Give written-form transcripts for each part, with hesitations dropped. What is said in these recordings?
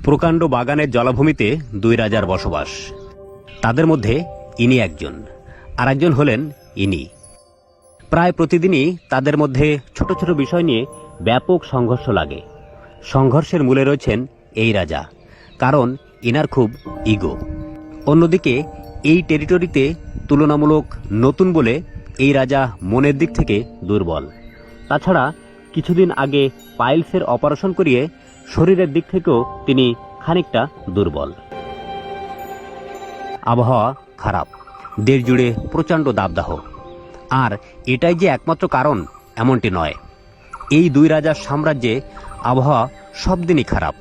প্রকাণ্ড বাগানের জলাভূমিতে দুই রাজার বসবাস। তাদের মধ্যে ইনি একজন, আর একজন হলেন ইনি। প্রায় প্রতিদিনই তাদের মধ্যে ছোট ছোট বিষয় নিয়ে ব্যাপক সংঘর্ষ লাগে। সংঘর্ষের মূলে রয়েছেন এই রাজা, কারণ ইনার খুব ইগো। অন্যদিকে এই টেরিটরিতে তুলনামূলক নতুন বলে এই রাজা মনের দিক থেকে দুর্বল। তাছাড়া কিছুদিন আগে পাইলসের অপারেশন করিয়ে শরীরের দিক থেকেও তিনি খানিকটা দুর্বল। আবহাওয়া খারাপ, দেশ জুড়ে প্রচণ্ড দাবদাহ। আর এটাই যে একমাত্র কারণ এমনটি নয়। এই দুই রাজার সাম্রাজ্যে আবহাওয়া সব দিনই খারাপ।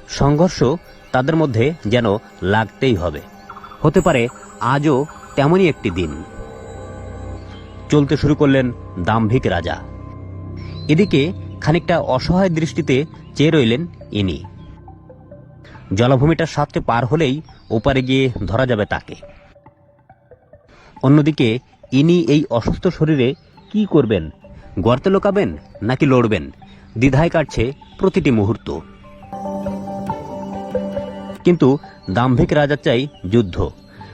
সংঘর্ষ তাদের মধ্যে যেন লাগতেই হবে। হতে পারে আজও তেমনই একটি দিন। চলতে শুরু করলেন দাম্ভিক রাজা। এদিকে খানিকটা অসহায় দৃষ্টিতে চেয়ে রইলেন ইনি। জলাভূমিটার সাথে পার হলেই ওপারে গিয়ে ধরা যাবে তাকে। অন্যদিকে ইনি এই অসুস্থ শরীরে কি করবেন? গর্তে লোকাবেন নাকি লড়বেন? দ্বিধায় কাটছে প্রতিটি মুহূর্ত। কিন্তু দাম্ভিক রাজা চাই যুদ্ধ।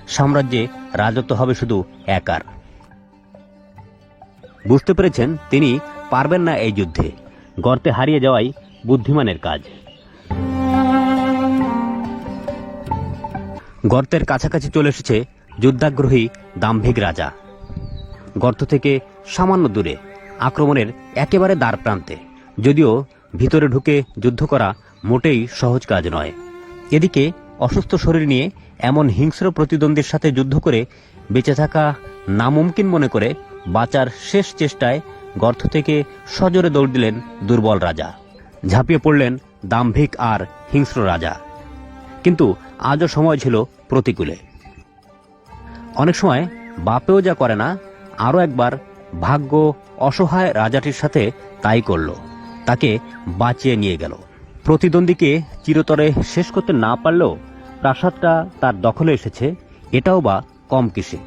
সাম্রাজ্যে রাজত্ব হবে শুধু একার। বুঝতে পেরেছেন তিনি পারবেন না এই যুদ্ধে। গর্তে হারিয়ে যাওয়াই বুদ্ধিমানের কাজ। গর্তের কাছাকাছি চলে এসেছে যুদ্ধাগ্রহী দাম্ভিক রাজা। গর্ত থেকে সামান্য দূরে, আক্রমণের একেবারে দ্বার প্রান্তে। যদিও ভিতরে ঢুকে যুদ্ধ করা মোটেই সহজ কাজ নয়। এদিকে অসুস্থ শরীর নিয়ে এমন হিংস্র প্রতিদ্বন্দ্বীর সাথে যুদ্ধ করে বেঁচে থাকা নামুমকিন মনে করে বাঁচার শেষ চেষ্টায় গর্ত থেকে সজোরে দৌড় দিলেন দুর্বল রাজা। ঝাঁপিয়ে পড়লেন দাম্ভিক আর হিংস্র রাজা। কিন্তু আজও সময় ছিল প্রতিকূলে। অনেক সময় বাপেও যা করে না, আরও একবার ভাগ্য অসহায় রাজাটির সাথে তাই করল। তাকে বাঁচিয়ে নিয়ে গেল। প্রতিদ্বন্দ্বীকে চিরতরে শেষ করতে না পারলেও প্রাসাদটা তার দখলে এসেছে, এটাও বা কম কিসে।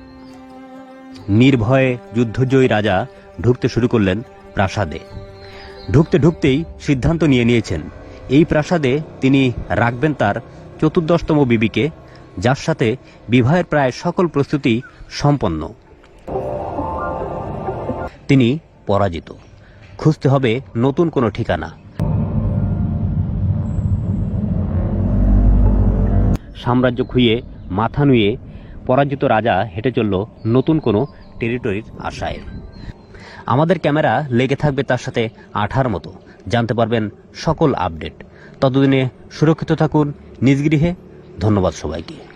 নির্ভয়ে যুদ্ধজয়ী রাজা ঢুকতে শুরু করলেন প্রাসাদে। ঢুকতে ঢুকতেই সিদ্ধান্ত নিয়েছেন এই প্রাসাদে তিনি রাখবেন তার 14তম বিবিকে, যার সাথে বিবাহের প্রায় সকল প্রস্তুতি সম্পন্ন। তিনি পরাজিত। খুঁজতে হবে নতুন কোনো ঠিকানা। সাম্রাজ্য খুইয়ে মাথা নুয়ে পরাজিত রাজা হেঁটে চলল নতুন কোনো টেরিটরির আশায়। আমাদের ক্যামেরা লেগে থাকবে তার সাথে আঠার মতো। জানতে পারবেন সকল আপডেট। ততদিনে সুরক্ষিত থাকুন নিজ গৃহে। ধন্যবাদ সবাইকে।